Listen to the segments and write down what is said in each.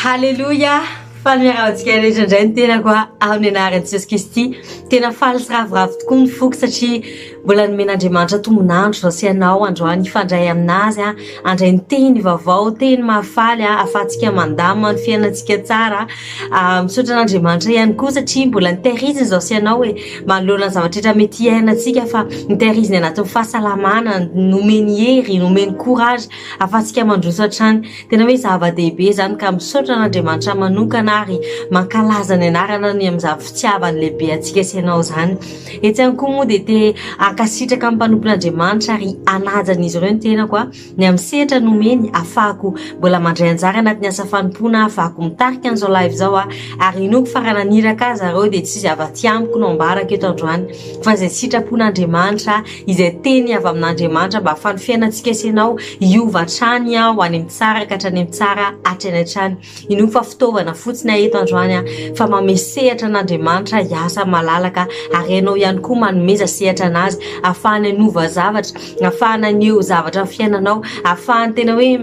Halleluja! Fanmiarahantsika rehetra indray ny tena koa amin'ny anaran'i Jesosy Kristy. Tena faly sy ravoravo tokoa ny foko satria mbola nomen'Andriamanitra tombonandro zao sy ianao androany ifandray aminazy andray ny teny vaovao, teny mahafaly ahafahantsika mandamina ny fiainantsika tsara. Misaotra an'Andriamanitra ihany koa satria mbola nitehiriziny zao sy ianao hoe manoloana ny zavatra rehetra mety iainantsika fa nitehiriziny anatin'ny fahasalamana, nomeny hery, nomeny courage ahafahantsika mandroso hatrany. Tena hoe zava-dehibe zany ka misaotra an'Andriamanitra manokana ary mankalaza ny anarana ny amin'izany fitiavany lehibe antsika sy ianao zany. Etsy ihany koa moa dia te ankasitraka amin'ny mpanompon'Andriamanitra ary anajan'izy ireo ny tena koa ny amin'ny sehatra nomeny ahafahako mbola mandray anjara anatin'ny asa fanompona, ahafahako mitarika an'izao live zao ary inoko farananiraka azy zareo dia tsy izy avaty amiko no ambaraka eto androany fa izay sitrapon'Andriamanitra izay teny avy amin'Andriamanitra mba ahafahany fiainantsika sy ianao hiova hatrany ho any amin'ny tsara ka hatrany amin'ny tsara hatrany hatrany. Inoko fa fitaovana fotsiny eto androany fa mamesehatra an'Andriamanitra hiasa malalaka ary ianao ihany koa manomeza sehatra anazy ahafahany hanova zavatra, ahafahany haneho zavatra amin'ny fiainanao, ahafahany tena hoe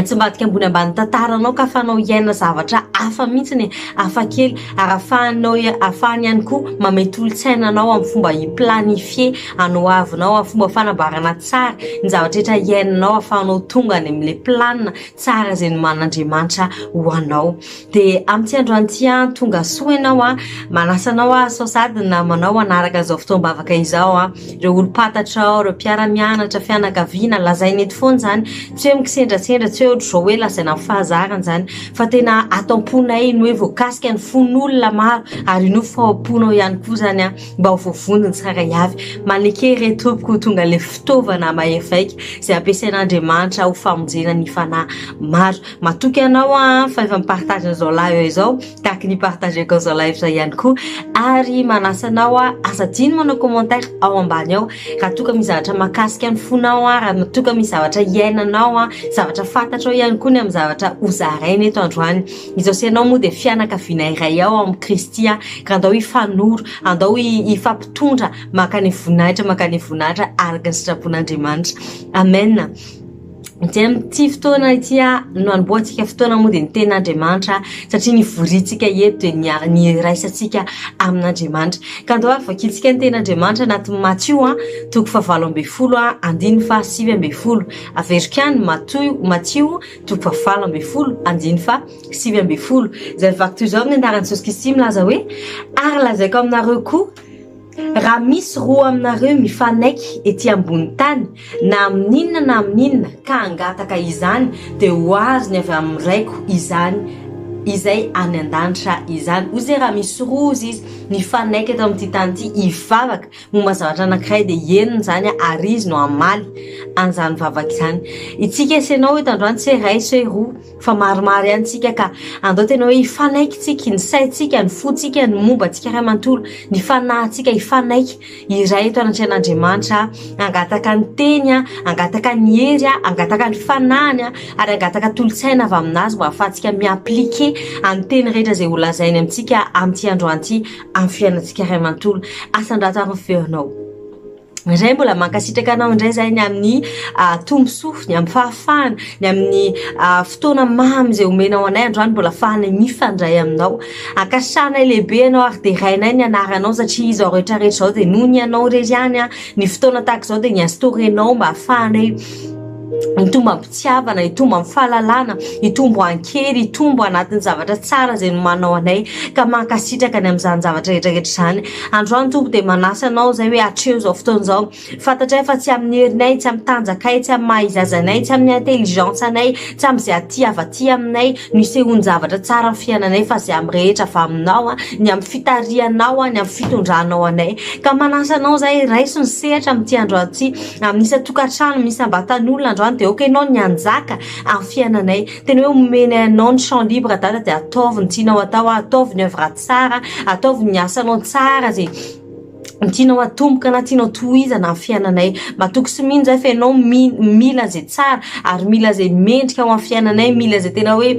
tsy mbadika ambony ambany tantaranao ka ahafahanao iaina zavatra hafa mihitsiny hafa kely ary ahafahany ihany koa mametolotsainanao amin'ny fomba hiplanifie anoavinao amin'ny fomba fanambarana tsara ny zavatra rehetra iainanao ahafahanao tonga any amin'ilay planina tsara izay noman'Andriamanitra ho anao. Dia amin'ity androany ity tonga soa ianao manasanao sao sady namanao anaraka izao fotoam-bavaka izao ireo olo-patatrao, ireo mpiara-mianatra, fianakaviana lazainy eto foana zany tsy hoe mikisendrasendra tsy hoe zao hoe lazaina amin'ny fahazarana zany fa tena atam-ponay ny hoe voakasika ny fon'olona maro ary no fahamponao ihany koa zany mba ho voavondony tsara avy manekery tompoko tonga le fitaovana mahefaika izay ampiasain'Andriamanitra ho famonjena ny fanahy maro. Matoky ianao fa efa mipartage an'izao live izao tahaka ny partageko an'izao live zao ihany koa ary manasanao azadiny manao commentaire ao ambany ao raha toka misy zavatra mahakasika ny fonao raha toka misy zavatra iainanao zavatra fantatrao ihany koa ny amin'ny zavatra hozaraina eto androany. Izao sy ianao moa dia fianakaviana iray ao amin'ny Kristy ka andao hifanoro, andao hifampitondra makany voninahitra araka ny sitrapon'Andriamanitra. Amen. Ty fotoana ity no anomboantsika fotoana moa dia ny ten'Andriamanitra satria ny vorintsika eto dia ny raisantsika amin'Andriamanitra. Ka andao ary vakilitsika ny ten'Andriamanitra anatin'ny Matthieu toko fahavalo ambin'ny folo andiny fa sivy ambin'ny folo. Averiko ihany Matthieu toko fahavalo ambin'ny folo andiny fa sivy ambin'ny folo. Izay vaky toy izao amin'ny anaran'i Jesosy Kristy milaza hoe ary lazaiko aminareo koa raha misy roa aminareo mifanaiky ety ambony tany na amin'inona ka angataka izany dia ho azony avy amin'ny raiko izany izay any an-danitra izany. Ozy raha misy roa izy mifanaiky eto amin'ity tany ity hivavaka momba zavatra anankiray dia enony zany ary izy no amaly an'izany vavaka izany. Itsika sy ianao eto androany tsy ray sy roa fa maromaro ihany tsika ka andao tena hoe hifanaiky tsika ny saintsika, ny fotsika, ny momba tsika ray manontolo, ny fanahintsika hifanaiky iray eto anatrehan'Andriamanitra angataka ny teny, angataka ny hery, angataka ny fanahiny ary angataka tolotsaina avy aminazy mba ahafahantsika miaplike amin'ny teny rehetra izay ho lazainy amintsika amin'ity androany ity amin'ny fiainantsika ray manontolo. Asandrato ary ny feonao. Indray mbola mankasitraka anao indray zay ny amin'ny tombosoa, ny amin'ny fahafahana, ny amin'ny fotoana mamy izay omenao anay androany mbola ahafahana mifandray aminao. Ankasitrahanay lehibe ianao ary dia rainay ny anaranao satria izao rehetrarehetra izao dia noho ny ianao irery ihany ny fotoana tahaka izao dia ny instaurenao mba ahafahanay hitombo ampitiavana, hitombo amin'ny fahalalana, hitombo ankery, hitombo anatin'ny zavatra tsara izay manao anay ka mankasitraka ny amin'izany zavatra rehetrarehetra izany. Androany tompo dia manasa anao izay hoe hatreo izao fotoana izao. Fantatray fa tsy amin'ny herinay, tsy amin'ny tanjakay, tsy amin'ny maha-izazanay, tsy amin'ny intelligence anay, tsy amin'izay aty avy aty aminay no hisehoany zavatra tsara amin'ny fiainanay fa izay amin'ny rehetra avy aminao, ny amin'ny fitarianao, ny amin'ny fitondranao anay. Ka manasa anao izay raiso ny sehatra amin'ity androany ity amin'isa tokantrano misy ambatan'olona androany dia okenao ny anjaka amin'ny fiainanay. Tena hoe omena anao ny champ libre dada dia ataovy ny tianao atao, ataovy ny œuvre tsara, ataovy ny asanao tsara izay tianao atomboka na tianao tohizana amin'ny fiainanay. Matoky sy mino zay fa ianao mila izay tsara ary mila izay mendrika ao amin'ny fiainanay, mila izay tena hoe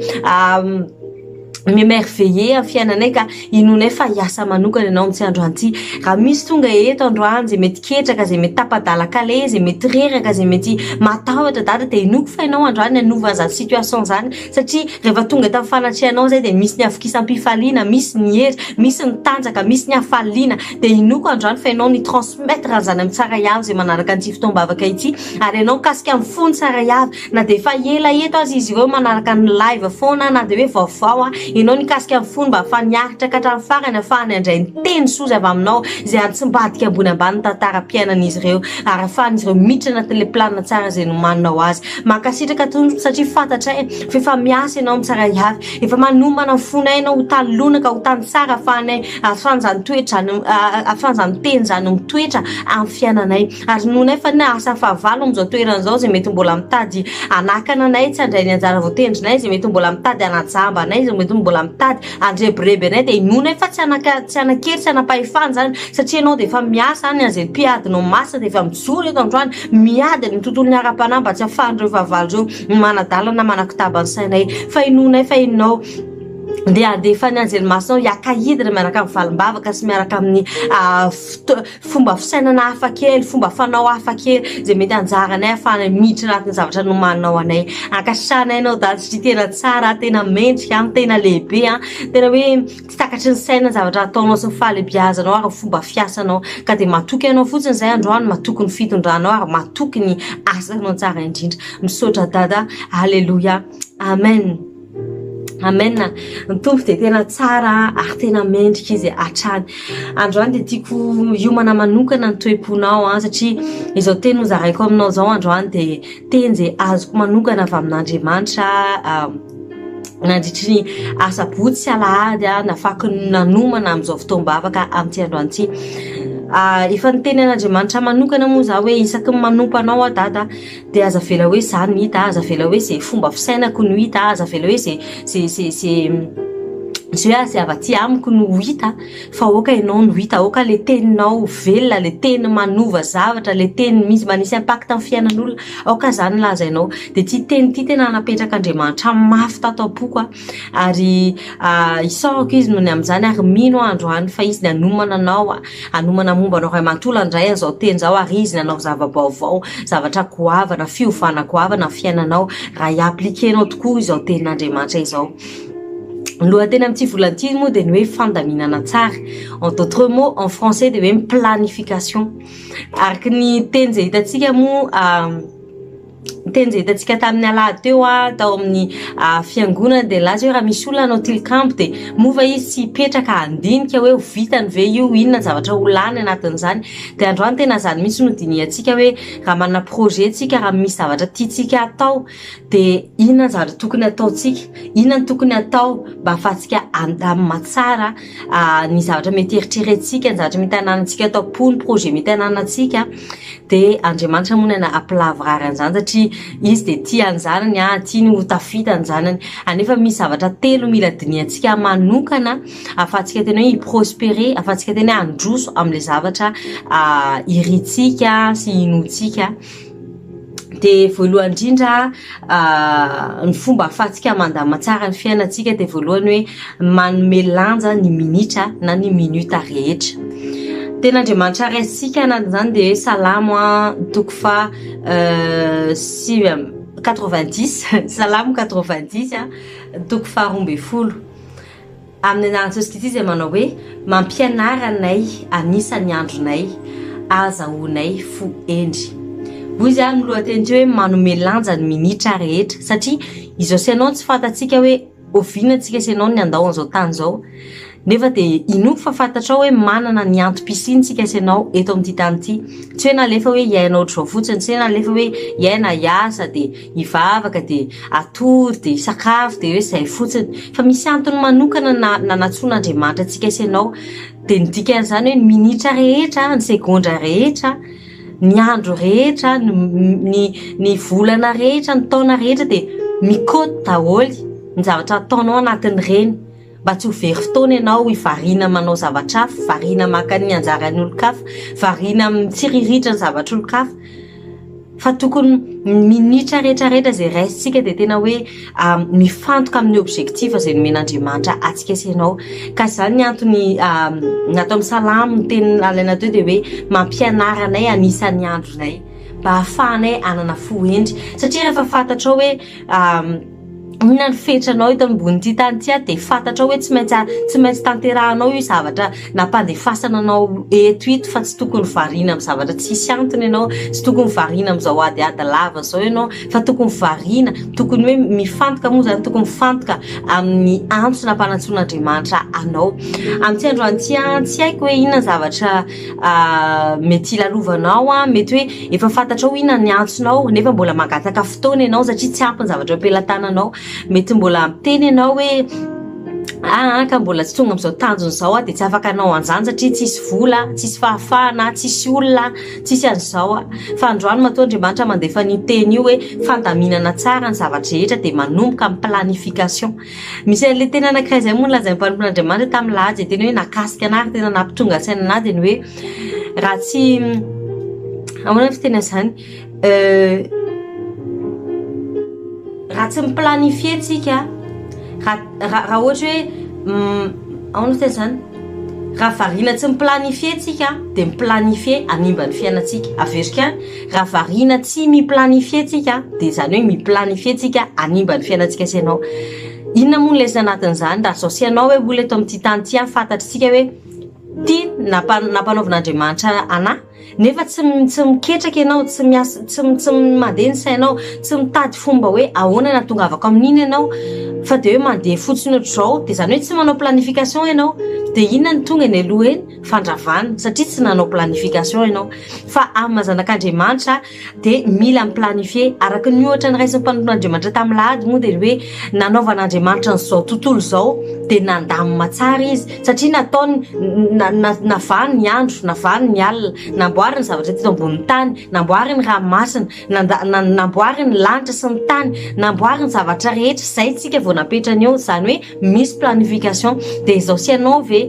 mimerveiller amin'ny fiainanay ka inonay fa hiasa manokana ianao amin'ity androany ity. Raha misy tonga eto androany zay mety ketraka, zay mety tapadala-kale, zay mety reraka, zay mety matahotra dada, dia inoko fa ianao androany hanova an'izany situation zany, satria rehefa tonga tamin'ny fanatrehanao zay dia misy ny afokisam-pifaliana, misy ny hery, misy ny tanjaka, misy ny hafaliana, dia inoko androany fa ianao ny transmettre an'izany amin'ny tsara iavy zay manaraka an'ity fotoam-bavaka ity, ary ianao kasika amin'ny fony tsara iavy, na dia efa ela eto azy izy ireo manaraka ny live foana, na dia hoe vaovao ianao ny kasika amin'ny fony mba afaniaritra ka hatramin'ny farany ahafahany handray ny teny soza avy aminao zay atsimbadika ambony ambany tantaram-piainan'izy ireo, ary ahafahan'izy ireo miditra anatin'ilay planina tsara zay nomaninao azy. Mankasitraka tompoko satria fantatray fa efa miasa ianao amin'ny tsara iavy, efa manomana ny fonay ianao ho tany lonaka, ho tany tsara ahafahanay ahafan'izany toetra, ahafan'izany teny zany mitoetra amin'ny fiainanay, ary nonay fa na asa fahavalo amin'izao toeran'izao zay mety mbola mitady anakana anay tsy handray ny anjara voatendrinay, zay mety mbola mitady anajamba anay, zay mety mbola mitady andrebireby anay, dia inonay fa tsy anakery, tsy anapahefany zany, satria ianao dia efa miasa any an'izay mpiadinao masina, dia efa mijoro eto androany miady ny tontolon'ny ara-panahy mba tsy ahafahan'ireo vahavalo ireo manadalana manakitaba ny sainay, fa inonay fa inao dia andefa ny anjelimasinao hiakahidina miaraka amin'ny valim-bavaka sy miaraka amin'ny fomba fisainana hafa kely, fomba fanao hafa kely zay mety anjaranay ahafahanay miditra anatin'ny zavatra nomaninao anay. Ankasitrahanay ianao dady satria tena tsara, tena mendrika, tena lehibe, tena hoe tsy takatry ny saina ny zavatra ataonao sy ny fahalebiazanao ary fomba fiasanao, ka dia matoky ianao fotsiny izay androany, matoky ny fitondranao ary matoky ny asanao tsara indrindra. Misaotra dada, alleluia, amen. Amen. Ny tompo dia tena tsara ary tena mendrika izy hatrany. Androany dia tiako hiomana manokana ny toe-ponao satria izao teny nozaraiko aminao zao androany dia teny izay azoko manokana avy amin'Andriamanitra nandritry ny asabotsy sy alahady nafaky nanomana amin'izao fotoam-bavaka amin'ity androany ity. Efa niteny an'Andriamanitra manokana moa za hoe isaky ny manompo anao dada dia aza vela hoe zany no hita, aza vela hoe zay fomba fisainako no hita, aza vela hoe zay hoe avy amiko no hita, fa oka ianao no hita, oka le teninao velona, le teny manova zavatra, le teny misy manisy impact amin'ny fiainan'olona, oka zany lazainao. Dia ty teny ty tena napetraka Andriamanitra mafy tato-poko, ary isaoko izy noho ny amin'izany, ary mino androany fa izy ny anomana anao, anomana momba anao ray mantolo andray an'izao teny zao, ary izy nanao zava-baovao, zavatra goavana, fiovana goavana fiainanao raha iappliquenao tokoa izao tenin'Andriamanitra izao. Lohateny amin'ity volan'ity moa dia ny hoe fandaminana tsara, en d'autres mots en français dia hoe planification. Araka ny teny izay hitantsika moa teny izay hitantsika tamin'ny alahady teo tao amin'ny fiangonana, dia laza hoe raha misy olona anao tilikambo dia mova izy tsy hipetraka andinika hoe ho vitany ve io, inona zavatra ho lany anatin'izany. Dia androany tena zany mihitsy no diniantsika hoe raha manana projet tsika, raha misy zavatra tiantsika atao dia inona zavatra tokony ataontsika, inona ny tokony atao mba ahafahantsika andamina tsara ny zavatra mety eritreretintsika, ny zavatra mety hananantsika atao pony projet mety hananantsika. Dia Andriamanitra moa nena ampalavrary an'izany satria izy dia tia ny zanany, tiany ho tafita ny zanany, anefa misy zavatra telo mila diniantsika manokana ahafahantsika tena hoe hiprospere, ahafahantsika tena hoe handroso amin'ilay zavatra iritsika sy inotsika. Dia voalohany indrindra ny fomba ahafahantsika mandamina tsara ny fiainantsika dia voalohany hoe manome lanja ny minitra na ny minuta rehetra. Tena Andriamanitra raisitsika anatin'izany dia hoe salamo toko fa 90 salamo 90 toko fa 12 amin'ny anarany Jesosy izay manao hoe mampianara anay anisan'ny andronay, azahoanay fo endry. Izy no lohateny hoe manome lanja ny minitra rehetra, satria izao sy ianao tsy fantatsika hoe ovinantsika sy ianao ny andao an'izao tany izao, nefa dia inoko fa fantatrao hoe manana ny antom-pisintsika sy ianao eto amin'ity tany ity. Tsy hoe nalefa hoe iainao ohatr'izao fotsiny, tsy hoe nalefa hoe iaina hiasa dia hivavaka dia atory dia sakafo dia hoe izay fotsiny, fa misy antony manokana nanatsoan'Andriamanitra antsika sy ianao. Dia ny dikan'izany hoe ny minitra rehetra, ny segondra rehetra, ny andro rehetra, ny volana rehetra, ny taona rehetra dia mikaoty daholo ny zavatra ataonao anatin'ireny, mba tsy ho very fotoana ianao hivarina manao zavatra hafa, varina maka ny anjaran'ny olon-kafa, varina mitsiririritra ny zavatra olon-kafa, fa tokony minitra rehetrarehetra zay raisitsika dia tena hoe mifantoka amin'ny objectif zay nomen'Andriamanitra atsika sy ianao. Ka izany ny antony natao misalamo ny teny alaina teo dia hoe mampianaranay anisan'ny andronay mba hahafahanay anana fohendry, satria rehefa fantatrao hoe inona ny fetranao eto ambony tany ity dia fantatrao hoe tsy maintsy tanterahanao io zavatra nampandefasana anao eto ito, fa tsy tokony variana amin'ny zavatra tsisy antony ianao, tsy tokony variana amin'izao adiady lava zao ianao, fa tokony variana, tokony hoe mifantoka moa zany, tokony mifantoka amin'ny antso nampanantsoan'Andriamanitra anao. Amin'ity androany ity tsy haiko hoe inona zavatra mety ilalovanao, mety hoe efa fantatrao inona ny antsonao nefa mbola mangataka fotoana ianao satria tsy ampy ny zavatra ampelantananao. Mety mbola miteny ianao hoe ka mbola tsy tonga amin'izao tanjona izao dia tsy afaka anao an'izany satria tsisy vola, tsisy fahafahana, tsisy olona, tsisy an'izao fa androany matoa Andriamanitra mandefa ny teny io hoe fandaminana tsara ny zavatra rehetra dia manomboka amin'ny planification. Misy an'ilay tena anankiray izay moa nolazain'ny mpanompon'Andriamanitra tamin'ny lahady teny hoe nakasika anahy tena nampitonga saina anahy dia ny hoe raha tsy ahoana ny fiteny izany raha tsy miplanifie tsika, raha ohatra hoe ahoana tena izany, raha variana tsy miplanifie tsika dia miplanifie hanimba ny fiainantsika. Averika raha variana tsy miplanifie tsika dia izany hoe miplanifie tsika hanimba ny fiainantsika sy ianao. Inona moa nolaizina anatin'izany raha zao sy ianao hoe olona eto amin'ity tany ity fantatritsika hoe ty nampanaovan'Andriamanitra anahy nefa tsy miketraka ianao, tsy mandeha ny sainao, tsy mitady fomba hoe ahoana natongavako amin'iny ianao, fa dia hoe mandeha fotsiny ohatr'izao dia izany hoe tsy manao planification ianao. Dia inona ny tonga eny aloha eny? Fandravana, satria tsy nanao planification ianao. Fa amin'ny mazanak'Andriamanitra dia mila miplanifie araka ny ohatra ny raisin'ny mpanompon'Andriamanitra tamin'ny lahady moa dia hoe nanaovan'Andriamanitra n'izao tontolo izao dia nandamina tsara izy satria nataony navany ny andro, navany ny alina, namboary ny zavatra teto ambonin'ny tany, namboary ny ranomasina, namboary ny lanitra sy ny tany, namboary ny zavatra rehetra izay tsika vao napetrany eo. Izany hoe misy planification dia izao sy ianao ve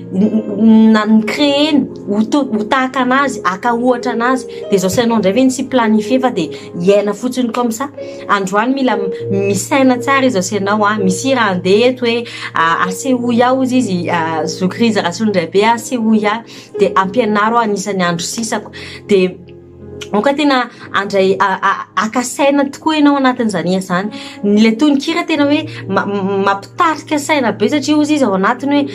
nicréeny ho tahaka anazy, aka ohatra anazy dia izao sy ianao indray ve tsy planifie fa dia iaina fotsiny comme ça. Androany mila misaina tsara izao sy ianao misy raha andeha eto hoe asehoia izy zokiriza rahasolondraibe asehoia dia ampianaro anisan'ny andro sisako dia oka tena andray akasaina tokoa ianao anatin'izany izany. Nile tonikira tena hoe mampitarika saina be satria ozy izy ao anatiny hoe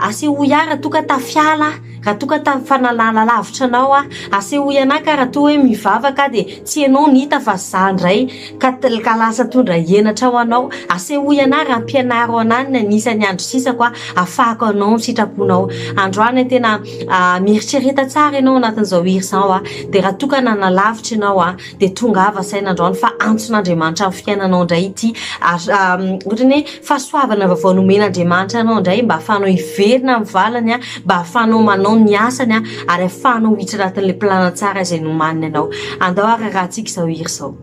asehoia raha toka tafiala, raha toka fanalala lavitra anao asehoia anahy ka raha toa hoe mivavaka dia tsy ianao nita fa zandray ka lasa tondra henatra ao anao. Asehoia anahy raha ampianaro anahy ny anisan'ny andro sisako ahafahako anao sitraponao. Androany tena mieritrereta tsara ianao anatin'izao hery izao dia raha toka nalavitra ianao dia tongava saina androany fa antson'Andriamanitra amin'ny fiainanao indray ity. Ohatrany hoe fahasoavana vaovao nomen'Andriamanitra anao indray mba ahafahanao hiverina amin'ny valany, mba ahafahanao manao ny asany ary ahafahanao hiditra anatin'ilay plana tsara izay nomaniny anao. Andao arahantsika izao hery izao.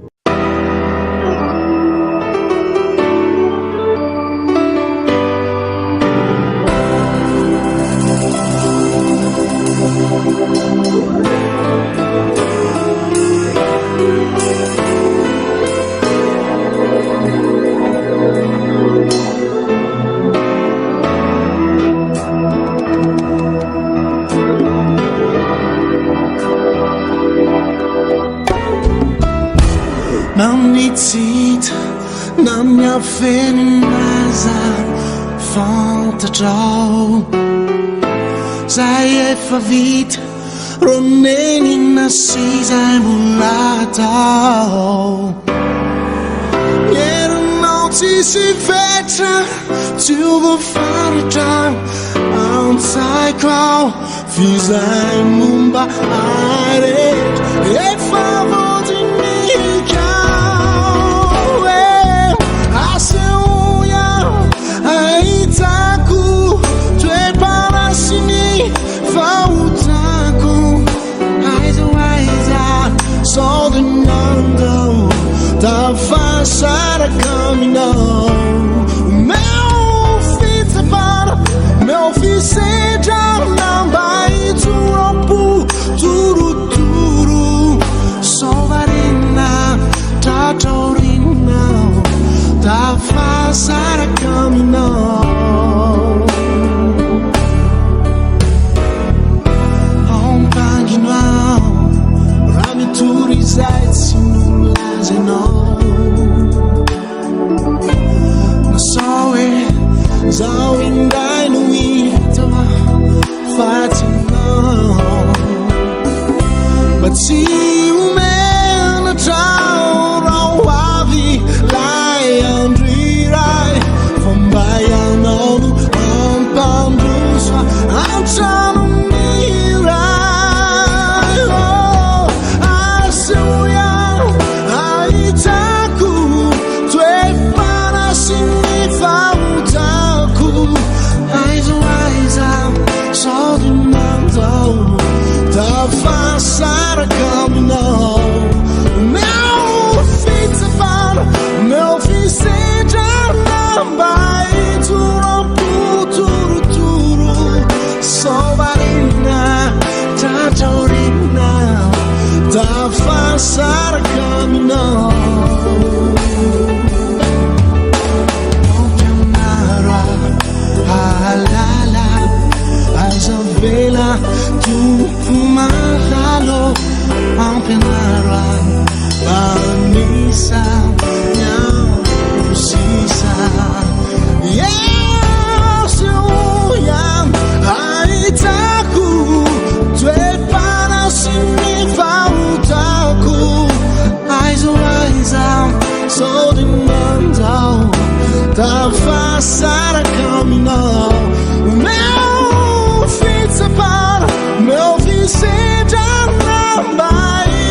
Mamitsita na miafenaza fantatrao zay efa vita ronenina sy zay mbola atao. Herinao tsisy vetra tsy voafaritra antsaiko ao fizay momba arehetra efa voadinika. Aitako toeparasiny fahotako aiza sao de nandao tafasaraka aminao. Meu fitsapara, meu fisedra namba itsorampo turuturu sao varena tafasaraka aminao meu fitsapana meu fisedrana mba itoram-potorotoro sovarina tratraorina tafasaraka aminao halala azavela tompo malalo ampianara anisa miaosisa yesoya aitako toepana sy ny fahotako aizo aiza sodinandao tafasaraka aminao meu fitsapana meu fisedrana mba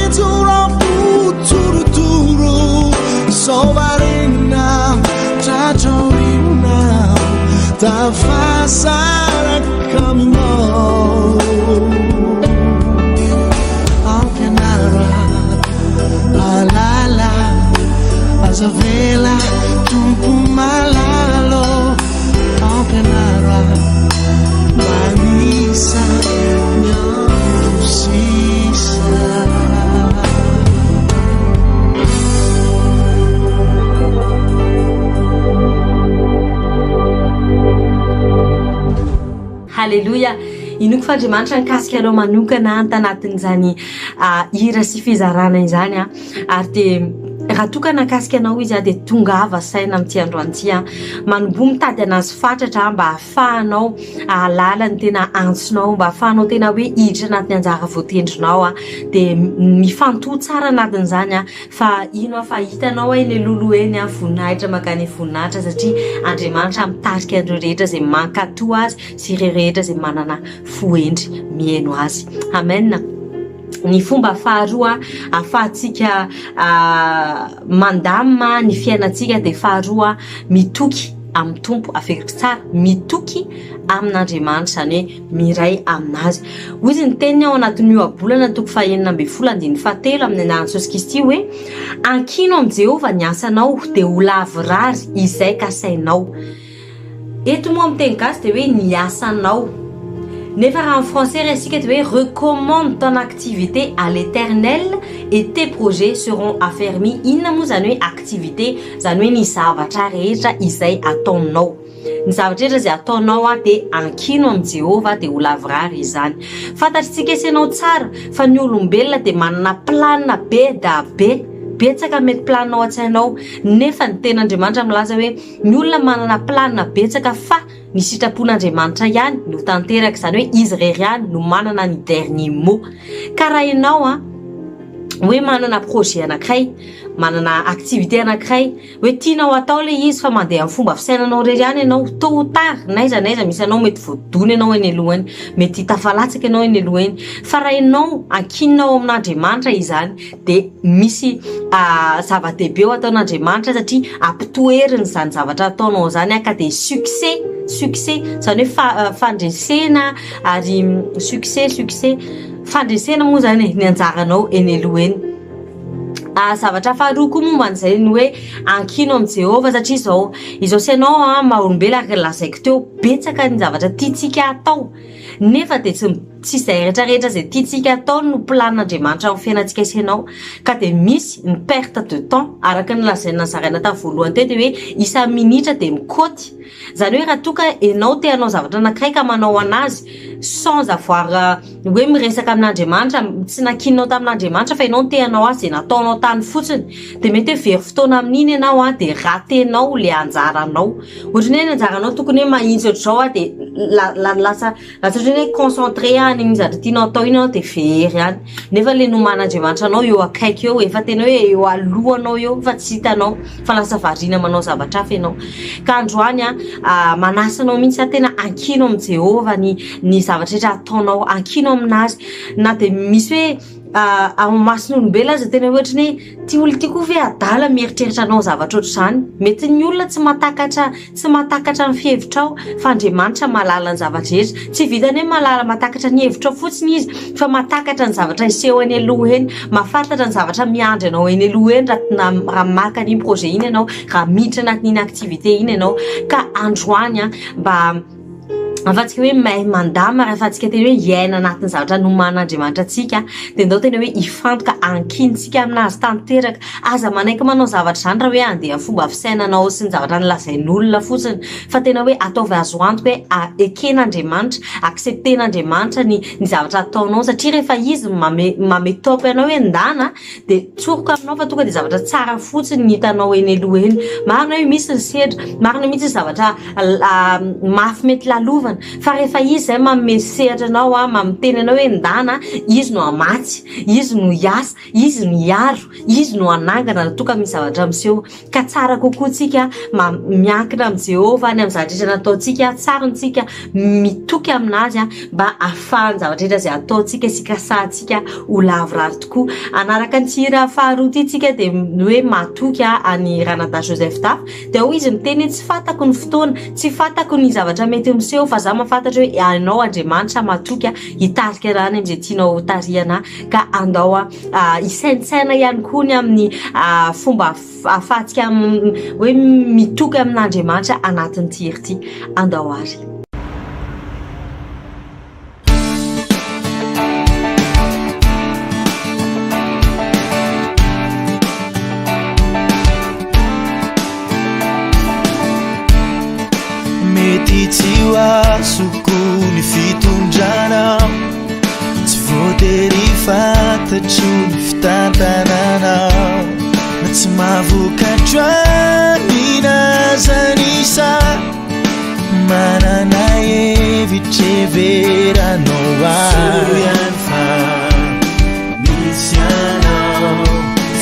itoram-potorotoro sovarina tratraorina tafasaraka aminao ampianara alala azavela tompo malalo ampianara manisa miaosisa Halleluja. Inoko fa Andriamanitra nikasika anao manokana tanatin'izany hira sy fizarana izany ary dia raha toka nakasika anao izy dia tongava saina amin'ity androany ity manombo mitady anazy fatratra mba ahafahanao ahalala ny tena antsonao mba ahafahanao tena hoe hiditra anatin'ny anjara voatendrinao dia mifantohy tsara anatin'izany fa ino fa hitanao eny lolo eny voninahitra makany voninahitra satria Andriamanitra mitarika andreo rehetra izay mankatoa azy sy ireo rehetra izay manana fohendry mihaino azy. Amen. Ny fomba faharoa ahafahantsika mandamina ny fiainantsika dia faharoa mitoky amin'ny tompo aferiko tsara mitoky amin'Andriamanitra izany hoe miray aminazy. Hoy izy ny teniny ao anatin'ny ohabolana toko 4:17 amin'ny anarany Jesosy Kristy hoe ankino amin'ny Jehova ny asanao dia ho lavorary izay kasainao. Eto moa amin'ny teny gasy dia hoe ny asanao. Nefa raha en français resika dia hoe recommande ton activité à l'Éternel et tes projets seront affermis. Inona moa izany hoe activité izany hoe ny zavatra rehetra izay ataonao. Ny zavatra rehetra izay ataonao dia ankino amin'ny Jehova dia ho lavorary izany. Fantatritsika isanao tsara fa ny olombelona dia manana planina be da be. Betsaka mety planinao an-tsainao nefa ny ten'Andriamanitra milaza hoe ny olona manana planina betsaka fa ny sitrapon'Andriamanitra ihany no tanteraka izany hoe izy rery ihany no manana ny dernier mot. Ka raha ianao hoe manana projet anankiray manana activité anankiray hoe tianao atao le izy fa mandeha amin'ny fomba fisainanao rery ihany ianao tôt ou tard naiza misy anao mety voadona ianao eny alohany mety tafalatsaka ianao eny alohany fa raha ianao ankinonao amin'Andriamanitra izany dia misy zava-dehibe ho ataon'Andriamanitra satria ampitoeriny izany zavatra ataonao izany ka dia succès izany hoe fandresena ary succès fandresena moa izany ny anjaranao eny alohany. Zavatra faharoa koa momba an'izay ny hoe ankino amin'ny Jehova satria izao sy ianao maha-olombelona ary lazaiko teo betsaka ny zavatra tiantsika atao nefa dia tsy izay rehetrarehetra izay tiantsika atao no planin'Andriamanitra amin'ny fiainantsika sy ianao ka dia misy ny perte de temps araka ny lazaina zaraina tamin'ny voalohany teo dia hoe isan'ny minitra dia mikaoty izany hoe raha toka ianao te hanao zavatra anankiray ka manao anazy sans avoir hoe miresaka amin'Andriamanitra tsy nakinonao tamin'Andriamanitra fa ianao te hanao azy dia nataonao tany fotsiny dia mety hoe very fotoana amin'iny ianao dia ratenao le anjaranao ohatrany hoe ny anjaranao tokony hoe mahitsy ohatr'izao dia lasa hoe concentré an'igny zavatra tianao atao iny ianao dia very ihany nefa le noman'Andriamanitra anao eo akaiky eo efa tena hoe eo alohanao eo fa tsy hitanao fa lasa variana manao zavatra hafa ianao ka androany manasanao mihitsy tena ankino amin'ny Jehova ny zavatra rehetra ataonao ankino aminazy na dia misy hoe amin'ny mason'olombelona aza tena ohatra ny ty olo ty koa ve adala mieritreritra anao zavatra ohatr'izany mety ny olona tsy matakatra ny fihevitrao fa Andriamanitra malala ny zavatra rehetra tsy vitany hoe matakatra ny hevitrao fotsiny izy fa matakatra ny zavatra iseho eny aloha eny mahafantatra ny zavatra miandry anao eny aloha eny raha maka an'iny projet iny ianao raha miditra anatin'iny activité iny ianao ka androany mba afatsika hoe mahay mandama raha afatsika tena hoe iaina anatin'ny zavatra noman'Andriamanitra atsika dia ndao tena hoe ifantoka ankinitsika aminazy tanteraka aza manaiky manao zavatra izany raha hoe andeha fomba fisainanao sy ny zavatra nilazain'olona fotsiny fa tena hoe ataovy azo antoka hoe eken'Andriamanitra accepten'Andriamanitra ny zavatra ataonao satria rehefa izy mametopy ianao hoe ndana dia tsoroka aminao fa tonga dia zavatra tsara fotsiny ny hitanao eny aloha eny marina hoe misy ny sedra marina mihitsy zavatra mafy mety lalovana fa rehefa izy zay mamesehatra anao mamiteny anao hoe ndana izy no amatsy izy no hiasa izy no hiaro izy no anangana toka misy zavatra miseho ka tsara kokoa tsika miankina amin'ny Jehova any amin'ny zavatra rehetra nataontsika tsara ntsika mitoky aminazy mba ahafahany zavatra rehetra izay ataontsika sy kasahantsika ho lavorary tokoa anaraka ny tsira faharoa ty tsika dia hoe matoky any Ranada Joseph Taf dia ho izy miteny tsy fantako ny fotoana tsy fantako ny zavatra mety miseho fa za mahafantatra hoe ianao Andriamanitra matoky hitarika rany amin'izay tianao Tahiana ka andao isaintsaina ihany koa ny amin'ny fomba ahafahantsika hoe mitoky amin'Andriamanitra anatin'ny tiry ty andao ary tsy azoko ny fitondrana tsy voatery fantatro ny fitantananao na tsy mahavokatrà minazanisa manana hevitreveranao soiany fa misy anao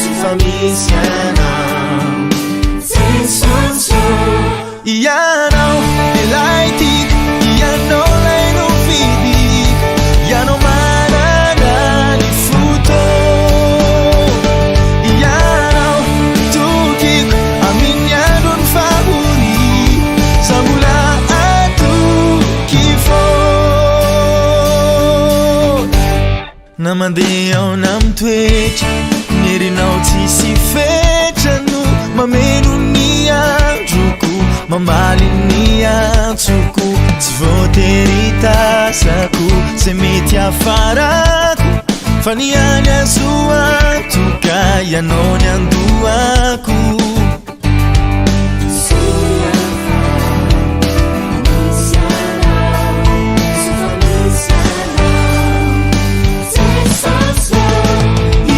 sy fa misy anao sensoso ianao ilay tiako ianao lay no fidiko ianao manana ny foto ianao tokiko amin'ny andro ny fahori za mbola atoky fô na mandeha ao na mitoetra mierinao tsisy fetrano mameno ny androko mamaly ny antsoko tsy voatery tasako zay mety afarako fa ny any azo antoka ianao ny andohako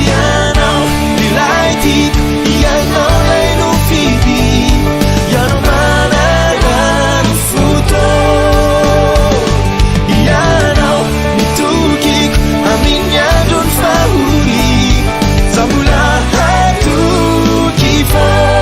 ianao ilay tiako ianao lay no fidy ianao ianao mitokiko amin'ny andro ny fahori za mbola atoky fô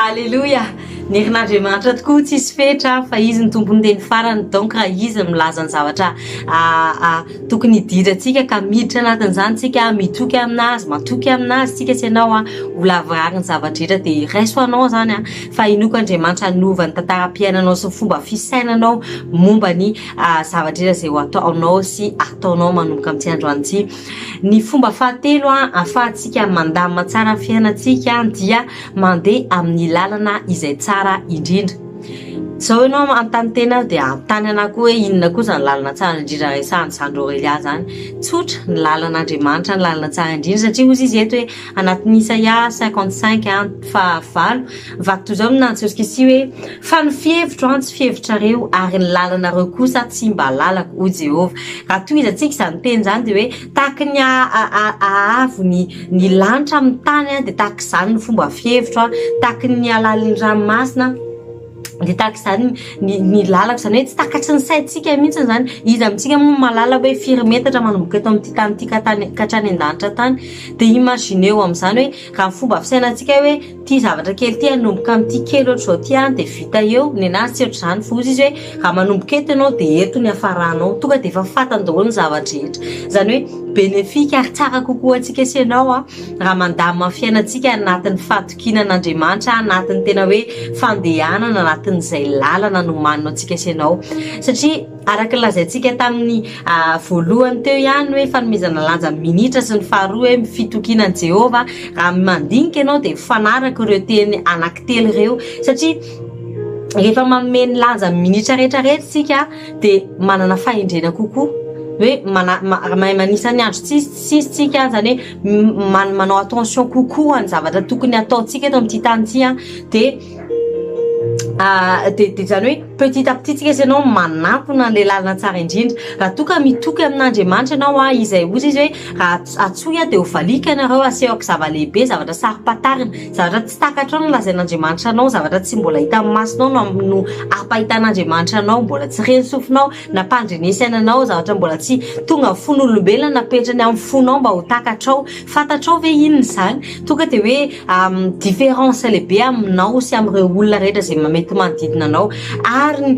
Alléluia. Ny herin'Andriamanitra tokoa tsisy fetra fa izy ny tompony teny farany, donc raha izy milaza ny zavatra tokony hidirantsika ka miditra anatin'izany tsika mitoky aminazy, matoky aminazy tsika sy ianao ho lavarary ny zavatra rehetra dia raiso anao zany fa inoko Andriamanitra hanova ny tantaram-piainanao sy fomba fisainanao momba ny zavatra rehetra izay ho ataonao sy ataonao manomboka amin'ity androany ity. Ny fomba fahatelo ahafahantsika mandamina tsara fiainantsika dia mandeha amin'ny lalana izay tsara indrindra. Zao ianao antany tena dia antany anahy koa hoe inona kosa ny lalana tsara indrindra resahany Sandro Relia zany. Tsotra ny lalan'Andriamanitra ny lalana tsara indrindra satria ozy izy eto hoe anatin'ny Isaia 55 fa valo vaky zao minantsy Jesosy hoe fa ny fihevitro tsy fihevitrareo ary ny lalanareo kosa tsy mba lalako o Jehova. Raha toy izy antsika izany teny zany dia hoe tahaky ny ahavo ny lanitra amin'ny tany dia tahaky izany ny fomba fihevitro tahaky ny alalin'ny ranomasina dia tahaky izany ny lalaka izany hoe tsy takatry ny saintsika mihitsy zany. Izy amintsika moa malala hoe firy metatra manomboka eto amin'ity tany ity katrany an-danitra tany dia imagineo amin'izany hoe raha fomba fisainantsika hoe ty zavatra kely ty hanomboka amin'ity kely ohatry zao ty dia vita eo ny anazy tsy ohatry izany fozy izy hoe raha manomboka eto ianao dia eto ny hafaranao tonga dia efa fantany daholo ny zavatra rehetra. Izany hoe benefika ary tsara kokoa antsika sy ianao raha mandamina fiainantsika anatin'ny fahatokinan'Andriamanitra anatin'ny tena hoe fandehanana anatin'izay lalana no manina antsika sy ianao. Satria araka lazaintsika tamin'ny voalohany teo ihany hoe fanomezana lanja minitra sy ny faharoa hoe fitokinan Jehova raha mandinika ianao dia fanaraka ireo teny anankitelo ireo satria rehefa manome ny lanja minitra rehetrarehetra tsika dia manana fahendrena kokoa hoe mahay manisany andro tsisy tsika zany hoe manao attention kokoa ny zavatra tokony ataontsika eto amin'ity tany ity dia zany hoe petit à petit tsika sy ianao manampona an'ilay lalana tsara indrindra. Raha toka mitoky amin'Andriamanitra ianao izay ozy izy hoe raha atsoy dia ho valika ianareo asehoko zava-lehibe zavatra sarim-patarina zavatra tsy takatra no lazain'Andriamanitra anao zavatra tsy mbola hita amin'ny masonao no ampahitan'Andriamanitra anao mbola tsy reny sofinao na pandrenesananao zavatra mbola tsy tonga fon'olombelona napetrany amin'ny fonao mba ho takatrao fantatrao ve inona izany tonga dia hoe différence lehibe aminao sy amin'ireo olona rehetra izay mety manodidina anao ary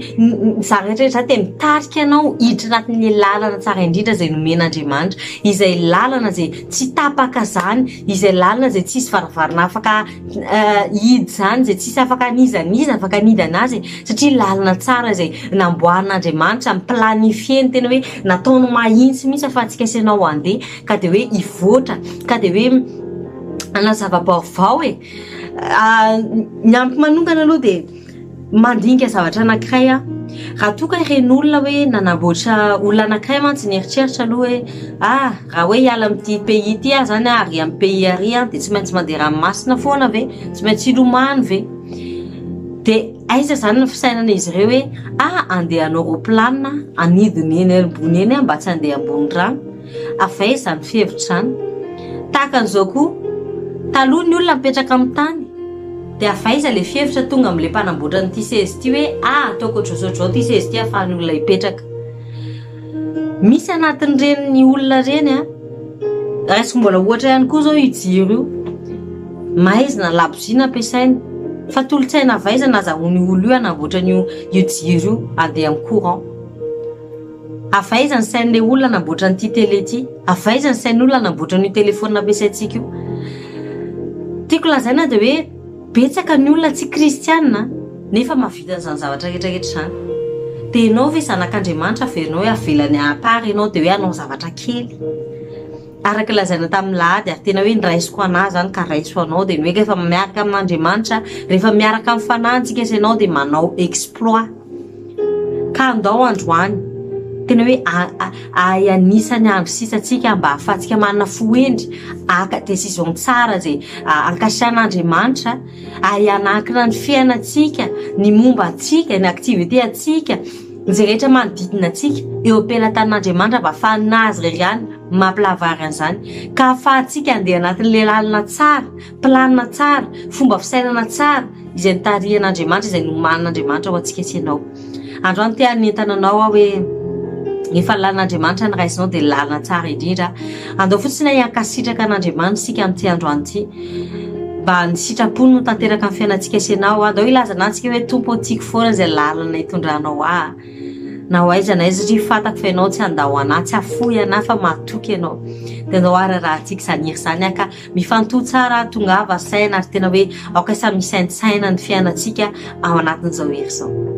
zarehetrarehetra dia mitarika anao hiditra anatin'ilay lalana tsara indrindra izay nomen'Andriamanitra izay lalana izay tsy tapaka zany izay lalana izay tsisy varavarana afaka hidy zany izay tsisy afaka nizaniza afaka nidy anazy satria lalana tsara izay namboarin'Andriamanitra miplanifeny tena hoe nataony mahitsy mihitsy ahafahantsika sy ianao handeha ka dia hoe hivoatra ka dia hoe anazava vaovao ny ampy manokana aloha dia mandinika zavatra anankiray raha toka ireny olona hoe nanamboatra olona anankiray mantsy ny eritreritra aloha hoe raha hoe hiala amin'ity pays ity zany ary amin'ny pays ary dia tsy maintsy mandeha ranomasina foana ve tsy maintsy hilomano ve dia aiza zany ny fisainana izy ireo hoe andeha anao roplanina anidiny eny ambony eny mba tsy andeha ambony rano afaiza zany fihevitra zany tahaka an'izao koa taloha ny olona mipetraka amin'ny tany dia afaiza le fihevitra tonga amin'ilay mpanamboatra n'ity sezy ity hoe ataoko ohatr'izao ity sezy ity ahafahan'ny olona hipetraka. Misy anatin'ireny ny olona reny raisiko mbola ohatra ihany koa zao io jiro io mahaizina labozina ampiasaina fa tolotsaina avaiza nazahoany olo io hanamboatra io jiro io andeha amin'ny courant. Avaiza ny sain'ilay olona namboatra n'ity télé ity avaiza ny sain'olona namboatra n'io téléphone ampiasaintsika io. Tiako lazaina dia hoe betsaka ny olona tsy kristianina nefa mahavita an'izany zavatra rehetrarehetra izany. Dia ianao ve zanak'Andriamanitra averinao hoe avelany apary ianao dia hoe hanao zavatra kely. Araka lazaina tamin'ny lahady ary tena hoe niraisiko anahy zany ka raiso anao dia hoe rehefa miaraka amin'Andriamanitra rehefa miaraka amin'ny fanahintsika sy ianao dia manao exploit. Ka andao androany tena hoe anisany andro sisantsika mba ahafahantsika manana fohendry aka décision tsara izay ankasihan'Andriamanitra hanankina ny fiainantsika ny momba antsika ny activité antsika izay rehetra manodidina antsika eo am-pelatan'Andriamanitra mba ahafahanazy irery ihany mampilavary an'izany ka ahafahantsika andeha anatin'ilay lalana tsara planina tsara fomba fisainana tsara izay nitarihan'Andriamanitra izay nomanin'Andriamanitra ho antsika sy ianao. Androany tia ny entananao hoe efa lalan'Andriamanitra ny raisinao dia lalana tsara indrindra andao fotsiny hiankasitraka an'Andriamanitra sika amin'ity androany ity mba ny sitrapony no tanteraka amin'ny fiainantsika sy ianao andao ilazana antsika hoe tompo antsika foana izay lalana hitondranao na ho aiza na aiza satria fatako fa ianao tsy andao anahy tsy afoy anahy fa matoky ianao dia andao raha antsika zaniry zany aka mifantohy tsara tongava saina ary tena hoe aoka sa misaintsaina ny fiainantsika ao anatin'izao hery izao.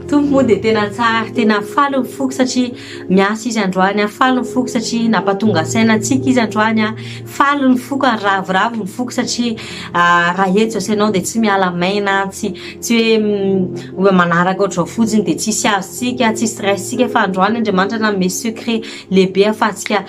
tompo moa dia tena tsara tena faly mifoky satria miasa izy androany faly mifoky satria nampatonga saina antsika izy androany faly mifoky ary ravoravo mifoky satria raha eto zao sainao dia tsy miala maina tsy hoe manaraka ohatrao fotsiny dia tsisy azontsika tsy stresstsika fa androany andriamanitra nanome secret lehibe ahafahantsika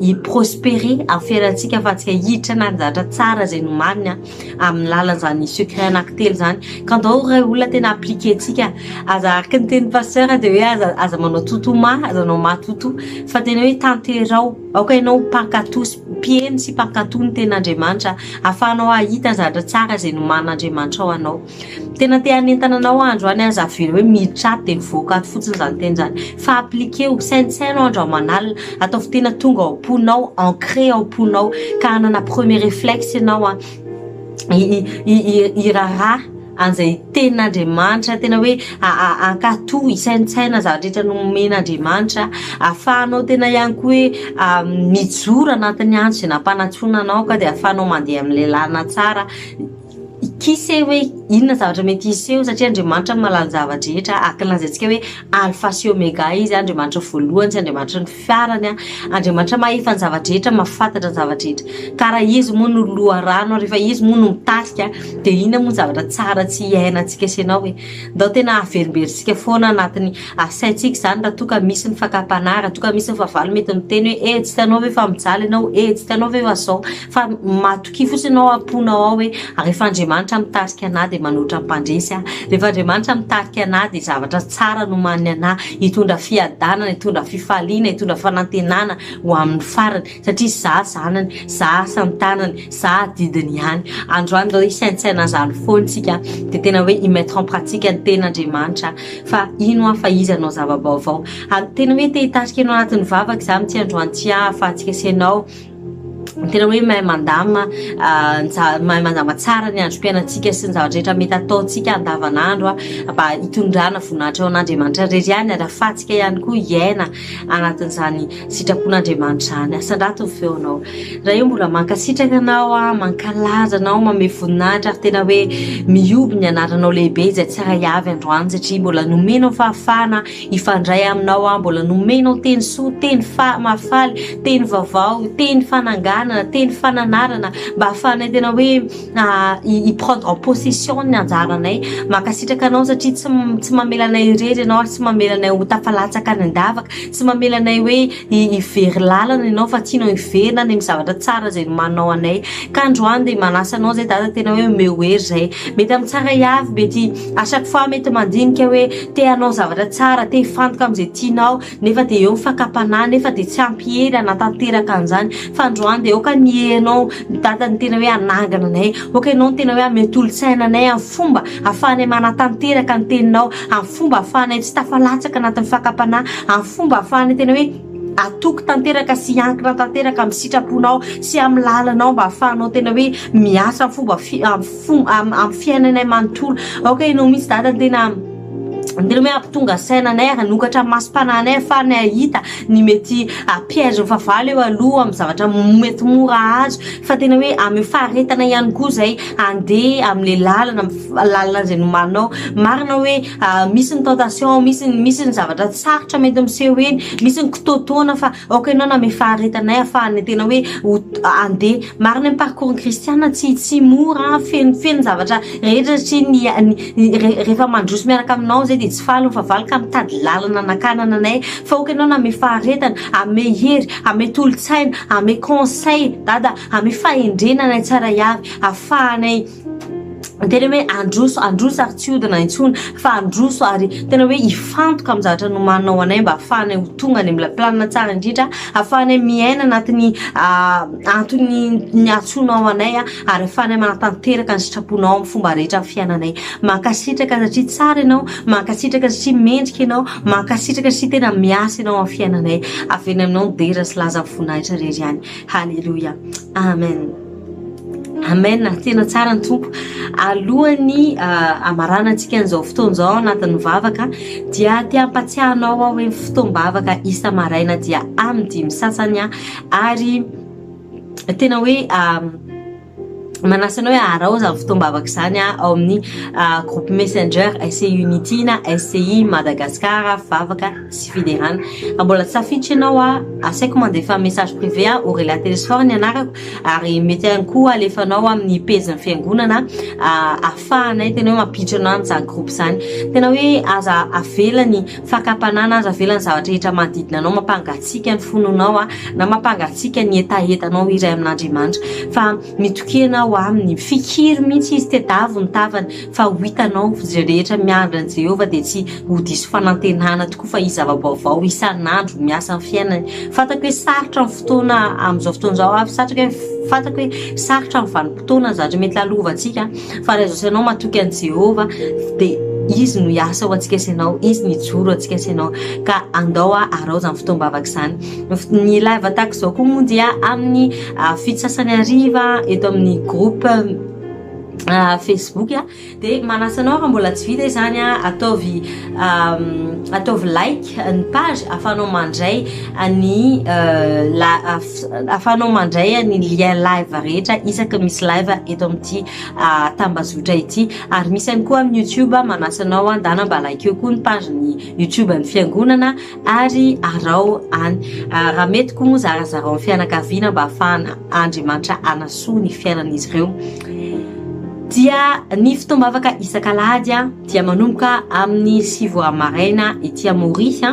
hiprospérer amin'ny fiainantsika ahafahantsika hiditra na zavatra tsara zay nomanina amin'ny lalan'izany secret anankitelo zany ka andao ray olona tena appliqué tsika aza araka ny teny pasteur dia hoe aza manao totoma azanao matoto fa tena hoe tanterao aoka ianao pankatosy pieny sy pankatò ny ten'andriamanitra ahafahanao ahita zavatra tsara zay noman'andriamanitra ao anao tena te hanentana anao androany aza very hoe miditra ato dia mivoaka ato fotsiny zany teny zany fa appliqué ho sainisainao andro amanalina ataovy tena tonga ao am-ponao ancré ao am-ponao ka hanana premier réflexe ianao raha an'izay tenin'andriamanitra tena hoe ankato isainitsaina zavatra rehetra nomen'andriamanitra ahafahanao tena ihany koa hoe mijoro anatin'ny andro izay nampanatsoana anao ka dia ahafahanao mandeha amin'ilay lalana tsara kise hoe inona zavatra mety iseho satria andriamanitra malala zavatra rehetra akilanzaintsika hoe alpha sy omega izy andriamanitra voalohany sy andriamanitra ny fiarany andriamanitra mahefa ny zavatra rehetra mafantatra ny zavatra rehetra ka raha izy moa no loharano rehefa izy moa no mitasika dia inona moa zavatra tsara tsy iainantsika senao hoe ndao tena averimberintsika foana anatin'ny saintsika zany raha toka misy ny fakapanara toka misy ny favalo mety miteny hoe tsy tanao ve fa mijaly ianao tsy tanao ve fa sao fa matoky fotsiny anao amponao ao hoe rehefa andriamanitra mitarika anah dia manoatra mpandresy rehefa andriamanitra mitarika anah dia zavatra tsara no maniny anah hitondra fiadanana hitondra fifaliana hitondra fanantenana ho amin'ny farany satria za zanany za asantanany za didiny ihany androany dao isainsaina zany foantsika dia tena hoe imettre en pratique ny ten'andriamanitra fa ino fa izy anao zava-baovao tena hoe te hitarika ianao anatin'ny vavaka za mitsy androany tsy ahafahantsika senao tena hoe mahay mandama tsara ny androm-piainantsika sy ny zavatra rehetra mety ataontsika andavanandro mba hitondrana voninahitra ao an'andriamanitra rery ihany arahafahantsika ihany koa iaina anatin'izany sitrapon'andriamanitra zany asandrato ny feonao raha io mbola mankasitraka anao mankalaza anao mame voninahitra ary tena hoe mioby ny anaranao lehibe izay tsara iavy androany satria mbola nomenao fahafahana ifandray aminao mbola nomenao teny soa teny mafaly teny vaovao teny fanangana teny fananarana mba ahafahanay tena hoe prendre en possession ny anjaranay mankasitraka anao satria tsy mamelanay irery ianao tsy mamelanay ho tafalatsaka ny andavaka tsy mamelanay hoe ivery lalana ianao fa tianao iverina ny zavatra tsara zay nomanao anay ka androany dia manasa anao zay dada tena hoe mehoery zay mety amin'ny tsara iavy mety à chaque fois mety mandinika hoe te anao zavatra tsara te hifantoka amin'izay tianao nefa dia eo mifakapanahy nefa dia tsy ampiery anatanteraka an'izany fa androany dia oka nienao dada ny tena hoe anangana anay oka ianao ny tena hoe ametolo-tsaina anay amin'ny fomba ahafahanay manatanteraka ny teninao amin'ny fomba ahafahanay tsy tafalatsaka anatin'ny fakapanahy amin'ny fomba ahafahanay tena hoe atoky tanteraka sy ankina tanteraka amin'ny sitraponao sy amin'ny lalanao mba ahafahanao tena hoe miasa amin'ny fiainanay manontolo oka ianao misy dada tena hoe ampitonga sainanay hanokatra masom-pananay ahafahanay ahita ny mety piège ny favalo eo aloha amin'ny zavatra mety mora azo fa tena hoe amin'ny faharetana ihany koa zay andeha amin'ilay lalana zay nomanao marina hoe misy ny tentation misy ny zavatra tsarotra mety miseho eny misy ny kitotoana fa oka ianao na amin'ny faharetanay ahafahanay tena hoe andeha marina amin'ny parcours kristiana tsy mora feno zavatra rehetra satria rehefa mandroso miaraka aminao zay dia tsy faly favalo ka mitady lalana anakanana anay fa oka ianao na ame faharetana ame hery ame tolo-tsaina ame conseil dada ame fahendrenanay tsara iavy ahafahanay tena hoe androso ary tsy hodina intsony fa androso ary tena hoe ifantoka amin'ny zavatra nomanao anay mba ahafahanay ho tonga any amin'ny planina tsara indrindra ahafahanay miaina anatin'ny antony atsonao anay ary ahafahanay manatanteraka ny sitraponao amin'ny fomba rehetra amin'ny fiainanay mankasitraka satria tsara ianao mankasitraka satria mendrika ianao mankasitraka satria tena miasa ianao amin'ny fiainanay avena aminao dera sy laza voninahitra rery ihany halleluja amen amen tena tsara ny tompo alohany amarana antsika n'izao fotoan'izao anatin'ny vavaka dia te hampatsiahanao ao hoe fotoam-bavaka isa maraina dia amin'ny 5 sasany ary tena hoe manasana hoe Araho zany fotoam-bavaka zany ao amin'ny groupe messenger SCI Unity na SCI Madagascar Vavaka sy Fiderana. Mbola tsy safiditra ianao asaiko mandefa message privé au relateur fort ny anarako ary mety ihany koa alefanao amin'ny pejy ny fiangonana afahanay tena hoe mampiditra anao amin'izany groupe zany. Tena hoe aza avelany fakapanana, aza avelany zavatra rehetra manodidina anao, mampangatsiaka ny fononao na mampangatsiaka ny etaetanao iray amin'Andriamanitra, fa mitokena amin'ny fikiry mihitsy izy tedavo ny tavany fa ho hitanao rehetra miandry an Jehova dia tsy ho diso fanantenana tokoa fa izy zava-baovao isan'andro miasa amin'ny fiainany. Fatako hoe sarotra ny fotoana amin'izao fotoana izao, fatako hoe sarotra ny vanim-potoana zatra mety lalovantsika fa raha izao ianao matoky an Jehova dia izy no hiasa ho antsika sy ianao, izy ny joro antsika sy ianao, ka andao Araho zany fotoam-bavaka zany. Ny live atako izao koa moa dia amin'ny fito sasany hariva eto amin'ny groupe Facebook dia manasanao raha mbola tsy vita izany ataovy like ny page afanao mandray ny afanao mandray ny lien live rehetra isaka misy live eto amin'ity tambazotra ity. Ary misy ihany koa amin'ny YouTube manasanao andana mba like eo koa ny page ny YouTube ny fiangonana ary Araho any. Raha mety koa moa zarazarao ny fianakaviana mba ahafahana Andriamanitra anasoa ny fiainan'izy ireo. Dia ny fotoam-bavaka isan-kalahady dia manomboka amin'ny 6 maraina ety Maurice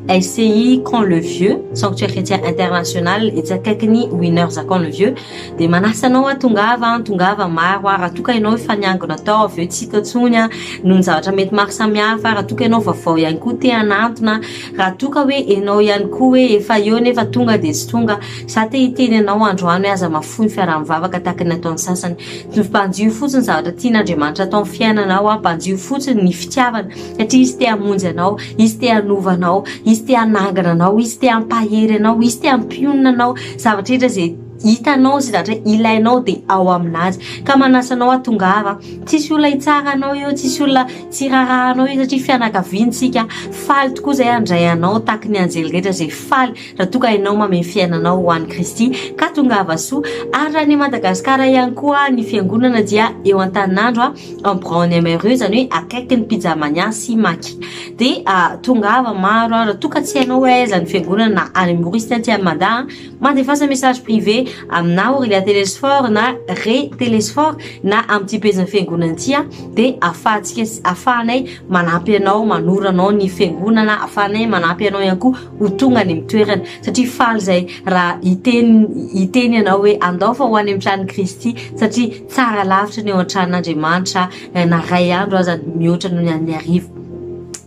SCI Camp le Vieux Sanctuaire Chrétien International ety akaikiny Winners Camp le Vieux. Dia manasanao tongava maro raha toka ianao efa niangona tao avy eo tsika tsony noho ny zavatra mety maro samihafa, raha toka ianao vaovao ihany koa te hanantona, raha toka hoe ianao ihany koa hoe efa eo nefa tonga dia tsy tonga, sa te hiteny ianao androany hoe aza mafoy fiaraha-mivavaka tahaka ny ataon'ny sasany, mpanjio fotsiny zavatra tian'Andriamanitra atao amin'ny fiainanao, mpanjio fotsiny ny fitiavana satria izy te hamonjy anao, izy te hanova anao, izy te hanangana anao, izy te hampahery anao, izy te hampionona anao, zavatra rehetra zay hitanao sy zavatra ilainao dia ao aminazy. Ka manasanao atongava, tsisy olona hitsara anao eo, tsisy olona tsirarahanao eo satria fianakaviantsika faly tokoa zay handray anao taky ny anjely rehetra zay faly raha toka ianao mameno fiainanao ho an'i Kristy. Ka tongava soa. Ary raha ny Madagasikara ihany koa ny fiangonana dia eo an-taninandro en Braony Amereux zany hoe akaiky ny Pijamania sy Maki. Dia tongava maro raha toka tsy hainao hoe aiza ny fiangonana na any Maurice ty Amanda mandefasa message privé aminao ila télésphore na re télésphore na amin'ity pejy ny fiangonana ity dia afahanay manampy anao, manoro anao ny fiangonana, afahanay manampy anao ihany koa ho tonga ny mitoerana satria faly zay raha hiteny ianao hoe andao fa ho any amin'ny tranon'i Kristy satria tsara lavitra ny eo an-tranon'Andriamanitra na ray andro aza mihoatra noho ny an'ny arivo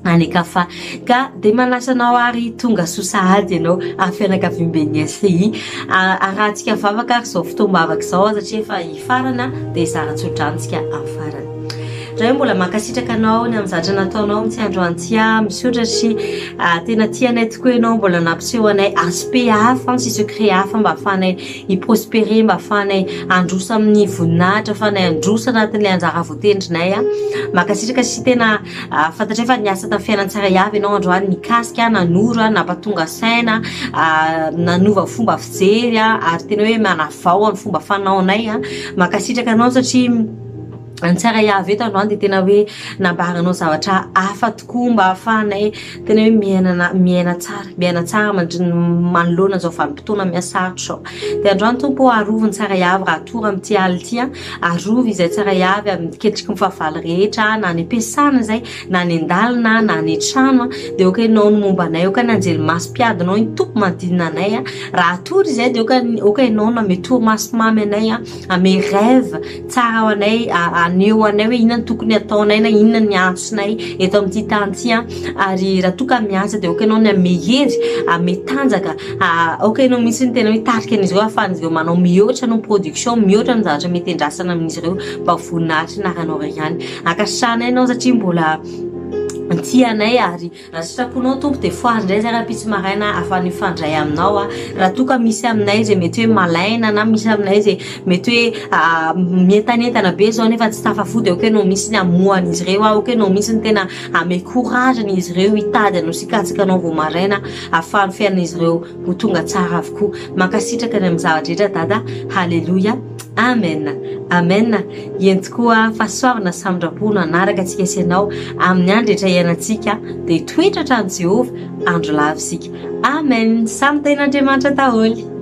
anekafa. Ka dia manasanao ary tonga sosahady ianao amin'ny fianakaviam-ben'ny SCI arahantsika vavaka ary izao fotoam-bavaka izao satria efa hifarana dia zaratsodranotsika amin'ny farany. Raha mbola mankasitraka anao ny amin'ny zavatra nataonao amin'ity androany misaotra sy tena tianay tokoa ianao mbola nampiseho anay aspect hafa sy secret hafa mba ahafahanay hiprospérer, mba ahafahanay androsa amin'ny voninahitra, ahafahanay androsa anatin'ilay anjara voatendrinay. Mankasitraka sy tena fantatra efa niasa tamin'ny fiainantsara avy ianao androany mikasika nanoro nampatonga saina nanova fomba fijery ary tena hoe manavao amin'ny fomba fanaonay. Mankasitraka anao satria antsara avy eto androany dia tena hoe nambaranao zavatra hafa tokoa mba ahafahanay tena hoe miaina tsara manoloana zao vanim-potoana miasarotra zao. Dia androany tompo aroviny tsara avy raha tora amin'ity aly ity, arovy izay tsara avy amin'ny ketriky mifavaly rehetra na ny ampiasana zay na ny andalina na ny trano dia oka ianao no momba anay, oka ny anjely masom-piadinao ny tompo manodidina anay raha atory izay dia oka ianao no ame torimaso mamy anay, ame rêve tsara ho anay, aneo anay hoe inona ny tokony ataonay na inona ny antsonay eto amin'ity tany ity. Ary raha toka miasa dia oka ianao ny ame hery ame tanjaka, oka ianao mihitsy ny tena hoe tarika an'izy ireo ahafahan'izy ireo manao mihoatra no production, mihoatra ny zavatra mety andrasana amin'izy ireo mba voninahitra na ranao ihany. Akasitrana ianao satria mbola tianay ary raha sitraponao tompo dia foary indray zay raha pitsy maraina ahafahany mifandray aminao. Raha toka misy aminay zay mety hoe malaina na misy aminay zay mety hoe mientanentana be zao nefa tsy tafafody, oka ianao misy ny amohan'izy ireo, oka ianao misy ny tena ame courage izy ireo hitady anao sy hikatsika anao vao maraina ahafahany fiainan'izy ireo ho tonga tsara avokoa. Mankasitraka ny amin'ny zavatra rehetra dada. Halleluja. amen amen eny tokoa fahasoavana samyndrapono anaraka antsika sianao amin'ny andrehetra ianantsika dia toetratra ny Jehova andro lavysika amen samy ten'Andriamanitra daholo